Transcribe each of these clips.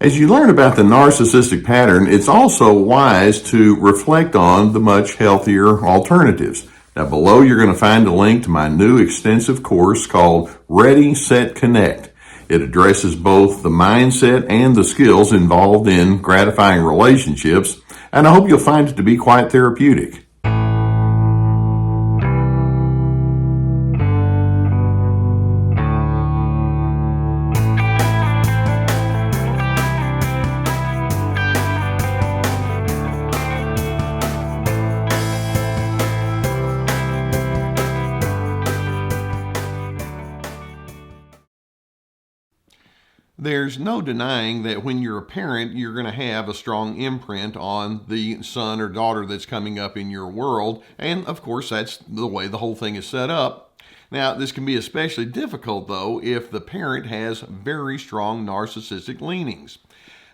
As you learn about the narcissistic pattern, it's also wise to reflect on the much healthier alternatives. Now, below, you're going to find a link to my new extensive course called Ready, Set, Connect. It addresses both the mindset and the skills involved in gratifying relationships, and I hope you'll find it to be quite therapeutic. There's no denying that when you're a parent, you're going to have a strong imprint on the son or daughter that's coming up in your world. And of course, that's the way the whole thing is set up. Now, this can be especially difficult, though, if the parent has very strong narcissistic leanings.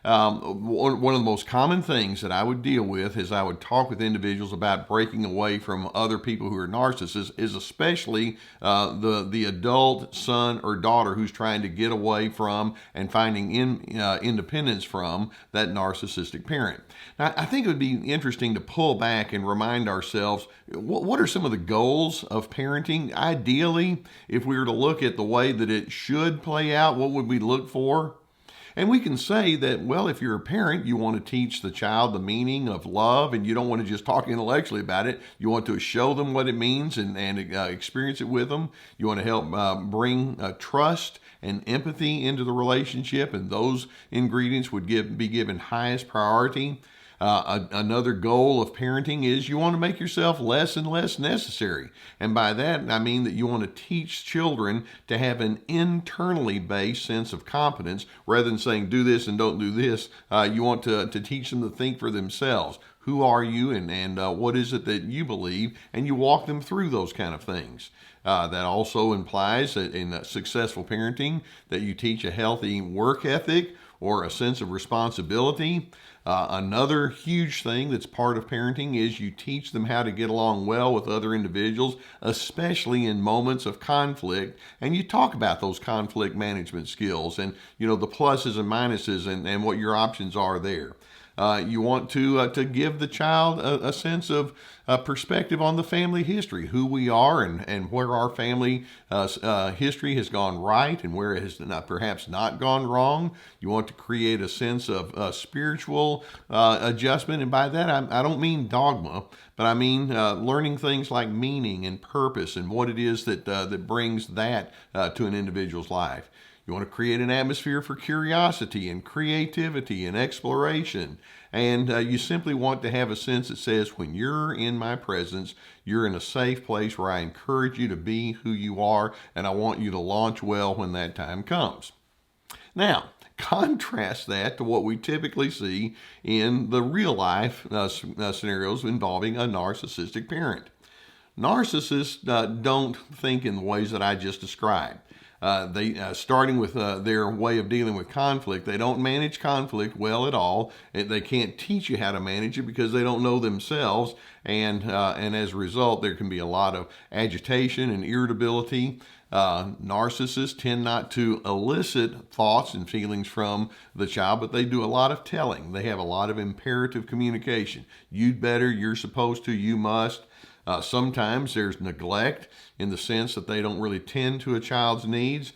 One of the most common things that I would deal with is I would talk with individuals about breaking away from other people who are narcissists, is especially the adult son or daughter who's trying to get away from and finding independence from that narcissistic parent. Now, I think it would be interesting to pull back and remind ourselves, what are some of the goals of parenting? Ideally, if we were to look at the way that it should play out, what would we look for? And we can say that, well, if you're a parent, you want to teach the child the meaning of love, and you don't want to just talk intellectually about it. You want to show them what it means and experience it with them. You want to help bring trust and empathy into the relationship, and those ingredients would be given highest priority. Another goal of parenting is you want to make yourself less and less necessary. And by that, I mean that you want to teach children to have an internally based sense of competence rather than saying do this and don't do this. You want to teach them to think for themselves. Who are you and what is it that you believe? And you walk them through those kind of things. That also implies that in successful parenting that you teach a healthy work ethic or a sense of responsibility. Another huge thing that's part of parenting is you teach them how to get along well with other individuals, especially in moments of conflict. And you talk about those conflict management skills and, the pluses and minuses and what your options are there. You want to give the child a sense of perspective on the family history, who we are and where our family history has gone right and where it has perhaps not gone wrong. You want to create a sense of spiritual adjustment. And by that, I don't mean dogma, but I mean learning things like meaning and purpose and what it is that brings that to an individual's life. You want to create an atmosphere for curiosity and creativity and exploration. And you simply want to have a sense that says, when you're in my presence, you're in a safe place where I encourage you to be who you are, and I want you to launch well when that time comes. Now, contrast that to what we typically see in the real life scenarios involving a narcissistic parent. Narcissists don't think in the ways that I just described. Starting with their way of dealing with conflict, they don't manage conflict well at all. They can't teach you how to manage it because they don't know themselves, and as a result, there can be a lot of agitation and irritability. Narcissists tend not to elicit thoughts and feelings from the child, but they do a lot of telling. They have a lot of imperative communication. You'd better, you're supposed to, you must. Sometimes there's neglect in the sense that they don't really tend to a child's needs.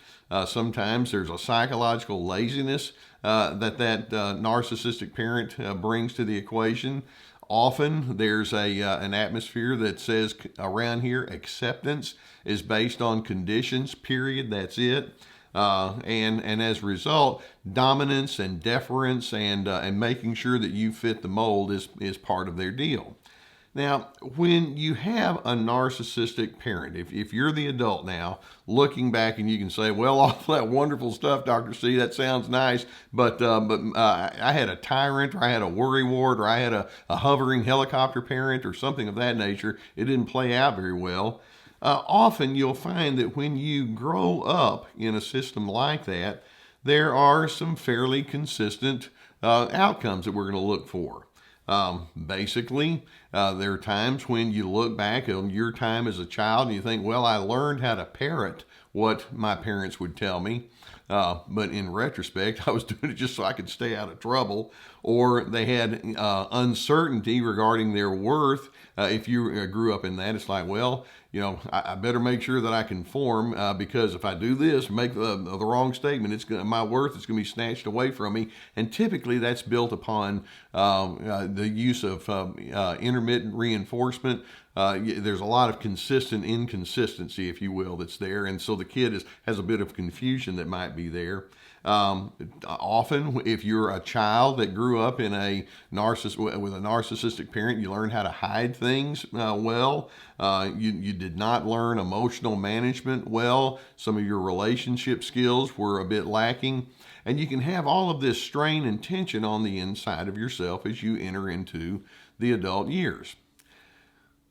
Sometimes there's a psychological laziness that narcissistic parent brings to the equation. Often there's an atmosphere that says around here acceptance is based on conditions, period, that's it. And as a result, dominance and deference and making sure that you fit the mold is part of their deal. Now, when you have a narcissistic parent, if you're the adult now, looking back and you can say, well, all that wonderful stuff, Dr. C, that sounds nice, but I had a tyrant, or I had a worrywart, or I had a hovering helicopter parent, or something of that nature. It didn't play out very well. Often you'll find that when you grow up in a system like that, there are some fairly consistent outcomes that we're going to look for. Basically, there are times when you look back on your time as a child and you think, well, I learned how to parrot what my parents would tell me. But in retrospect, I was doing it just so I could stay out of trouble. Or they had uncertainty regarding their worth. If you grew up in that, it's like, well, I better make sure that I conform because if I do this, make the wrong statement, my worth is going to be snatched away from me. And typically that's built upon the use of intermittent reinforcement. There's a lot of consistent inconsistency, if you will, that's there. And so the kid has a bit of confusion that might be there. Often, if you're a child that grew up in with a narcissistic parent, you learn how to hide things well. You did not learn emotional management well. Some of your relationship skills were a bit lacking. And you can have all of this strain and tension on the inside of yourself as you enter into the adult years.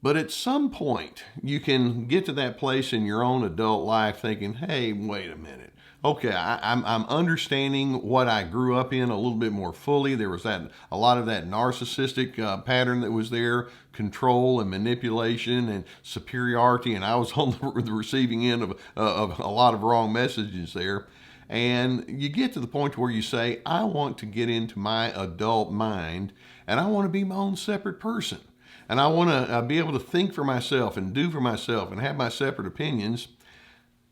But at some point, you can get to that place in your own adult life thinking, hey, wait a minute. Okay, I'm understanding what I grew up in a little bit more fully. There was a lot of that narcissistic pattern that was there, control and manipulation and superiority, and I was on the receiving end of a lot of wrong messages there. And you get to the point where you say, I want to get into my adult mind, and I want to be my own separate person. And I want to be able to think for myself and do for myself and have my separate opinions.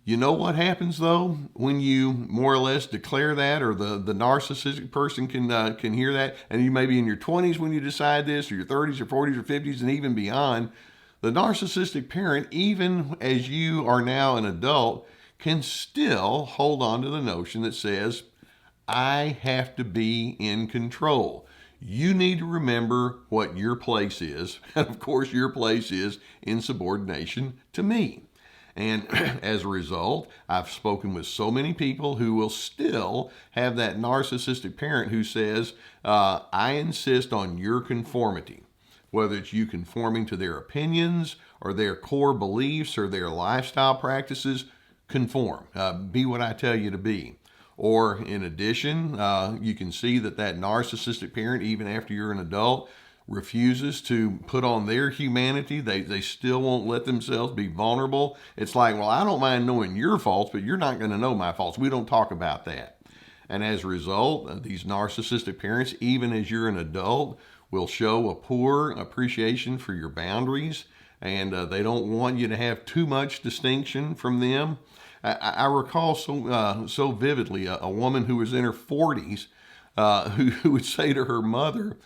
You know what happens, though, when you more or less declare that, or the narcissistic person can hear that, and you may be in your 20s when you decide this, or your 30s or 40s or 50s and even beyond. The narcissistic parent, even as you are now an adult, can still hold on to the notion that says, I have to be in control. You need to remember what your place is. And of course, your place is in subordination to me. And as a result, I've spoken with so many people who will still have that narcissistic parent who says, I insist on your conformity. Whether it's you conforming to their opinions or their core beliefs or their lifestyle practices, conform. Be what I tell you to be. Or in addition, you can see that narcissistic parent, even after you're an adult, refuses to put on their humanity. They still won't let themselves be vulnerable. It's like, well, I don't mind knowing your faults, but you're not going to know my faults. We don't talk about that. And as a result, these narcissistic parents, even as you're an adult, will show a poor appreciation for your boundaries, and they don't want you to have too much distinction from them. I recall so vividly a woman who was in her 40s who would say to her mother,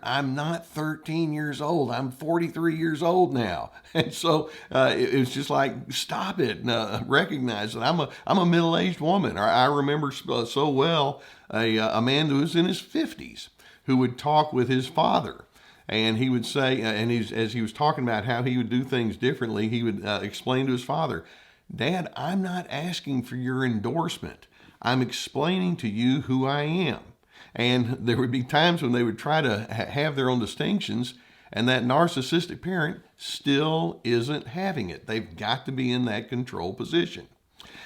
I'm not 13 years old. I'm 43 years old now. And so it was just like, stop it. Recognize that I'm a middle-aged woman. Or I remember so well a man who was in his 50s who would talk with his father. And he would say, as he was talking about how he would do things differently, he would explain to his father, Dad, I'm not asking for your endorsement. I'm explaining to you who I am. And there would be times when they would try to have their own distinctions, and that narcissistic parent still isn't having it. They've got to be in that control position.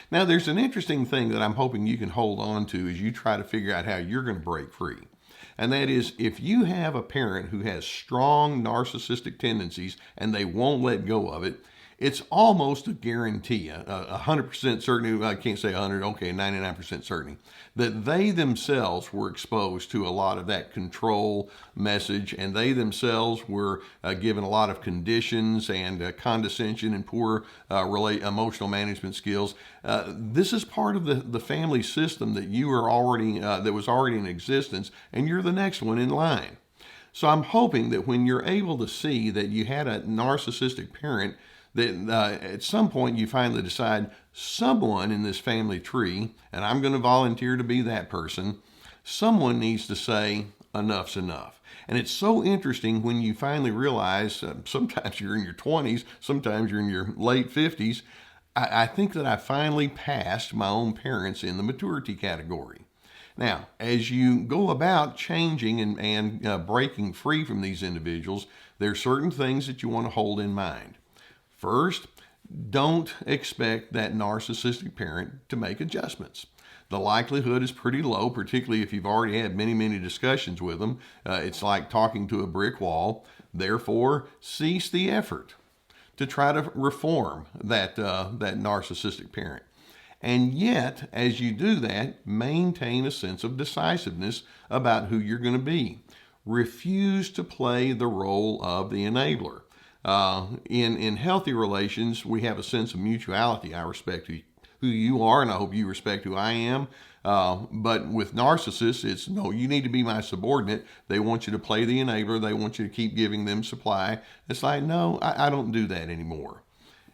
Now, there's an interesting thing that I'm hoping you can hold on to as you try to figure out how you're going to break free. And that is, if you have a parent who has strong narcissistic tendencies and they won't let go of it, it's almost a guarantee, 100% certainty, I can't say 100, okay, 99% certainty, that they themselves were exposed to a lot of that control message, and they themselves were given a lot of conditions and condescension and poor emotional management skills. This is part of the family system that you are already, that was already in existence, and you're the next one in line. So I'm hoping that when you're able to see that you had a narcissistic parent, that at some point you finally decide someone in this family tree, and I'm going to volunteer to be that person, someone needs to say, enough's enough. And it's so interesting when you finally realize, sometimes you're in your 20s, sometimes you're in your late 50s, I think that I finally passed my own parents in the maturity category. Now, as you go about changing and breaking free from these individuals, there are certain things that you want to hold in mind. First, don't expect that narcissistic parent to make adjustments. The likelihood is pretty low, particularly if you've already had many, many discussions with them. It's like talking to a brick wall. Therefore, cease the effort to try to reform that narcissistic parent. And yet, as you do that, maintain a sense of decisiveness about who you're going to be. Refuse to play the role of the enabler. In healthy relations, we have a sense of mutuality. I respect who you are, and I hope you respect who I am. But with narcissists, it's no, you need to be my subordinate. They want you to play the enabler. They want you to keep giving them supply. It's like, no, I don't do that anymore.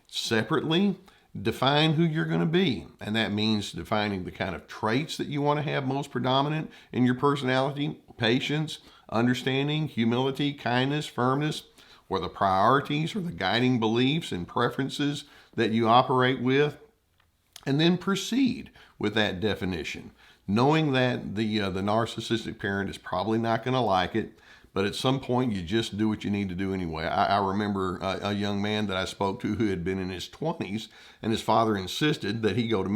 Separately, define who you're going to be. And that means defining the kind of traits that you want to have most predominant in your personality: patience, understanding, humility, kindness, firmness, or the priorities or the guiding beliefs and preferences that you operate with. And then proceed with that definition, knowing that the narcissistic parent is probably not going to like it, but at some point you just do what you need to do anyway. I remember a young man that I spoke to who had been in his 20s, and his father insisted that he go to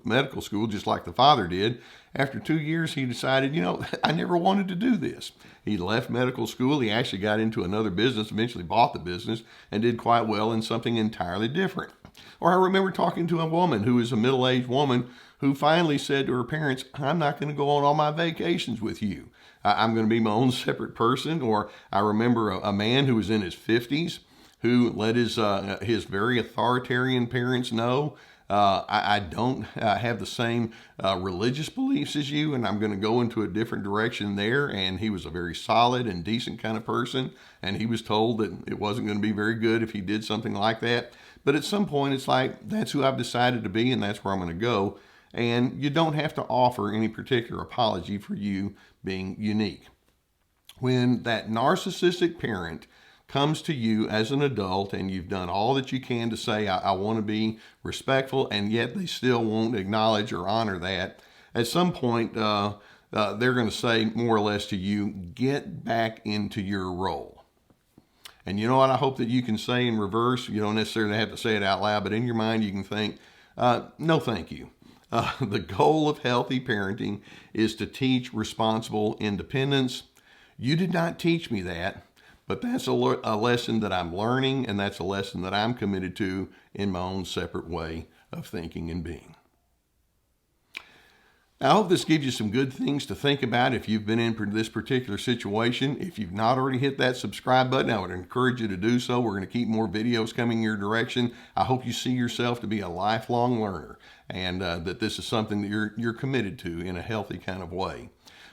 medical school just like the father did. After 2 years, he decided, I never wanted to do this. He left medical school. He actually got into another business, eventually bought the business, and did quite well in something entirely different. Or I remember talking to a woman who is a middle-aged woman who finally said to her parents, I'm not going to go on all my vacations with you. I'm going to be my own separate person. Or I remember a man who was in his 50s who let his very authoritarian parents know, I don't have the same religious beliefs as you, and I'm going to go into a different direction there. And he was a very solid and decent kind of person, and he was told that it wasn't going to be very good if he did something like that. But at some point, it's like, that's who I've decided to be, and that's where I'm going to go. And you don't have to offer any particular apology for you being unique. When that narcissistic parent comes to you as an adult and you've done all that you can to say, I want to be respectful, and yet they still won't acknowledge or honor that, at some point, they're going to say more or less to you, get back into your role. And you know what I hope that you can say in reverse? You don't necessarily have to say it out loud, but in your mind you can think, no thank you. The goal of healthy parenting is to teach responsible independence. You did not teach me that, but that's a lesson that I'm learning, and that's a lesson that I'm committed to in my own separate way of thinking and being. I hope this gives you some good things to think about if you've been in this particular situation. If you've not already hit that subscribe button, I would encourage you to do so. We're going to keep more videos coming your direction. I hope you see yourself to be a lifelong learner, and that this is something that you're committed to in a healthy kind of way.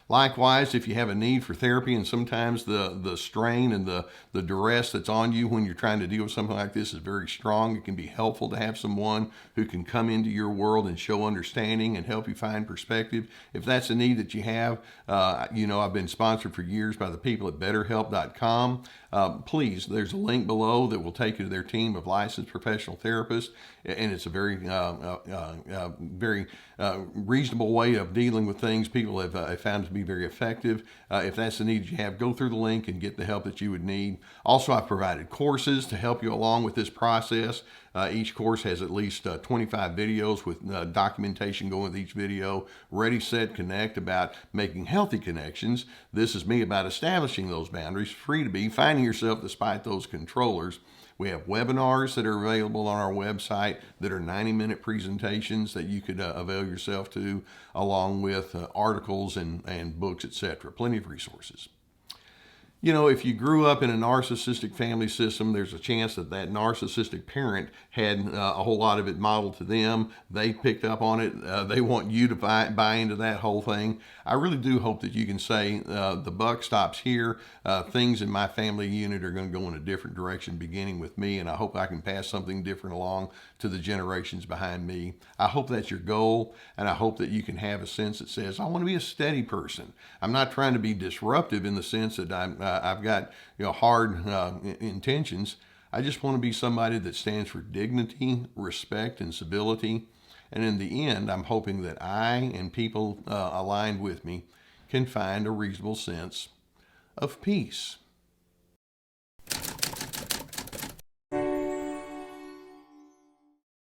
Likewise, if you have a need for therapy, and sometimes the strain and the duress that's on you when you're trying to deal with something like this is very strong, it can be helpful to have someone who can come into your world and show understanding and help you find perspective. If that's a need that you have, I've been sponsored for years by the people at BetterHelp.com. Please, there's a link below that will take you to their team of licensed professional therapists, and it's a very reasonable way of dealing with things. People have found to be very effective. If that's the need you have, go through the link and get the help that you would need. Also, I've provided courses to help you along with this process. Each course has at least 25 videos with documentation going with each video. Ready, Set, Connect, about making healthy connections. This is me about establishing those boundaries. Free to be, finding yourself despite those controllers. We have webinars that are available on our website that are 90-minute presentations that you could avail yourself to, along with articles and books, etc. Plenty of resources. If you grew up in a narcissistic family system, there's a chance that narcissistic parent had a whole lot of it modeled to them. They picked up on it. They want you to buy into that whole thing. I really do hope that you can say the buck stops here. Things in my family unit are going to go in a different direction, beginning with me, and I hope I can pass something different along to the generations behind me. I hope that's your goal, and I hope that you can have a sense that says, I want to be a steady person. I'm not trying to be disruptive in the sense that I've got hard intentions. I just want to be somebody that stands for dignity, respect, and civility. And in the end, I'm hoping that I and people aligned with me can find a reasonable sense of peace.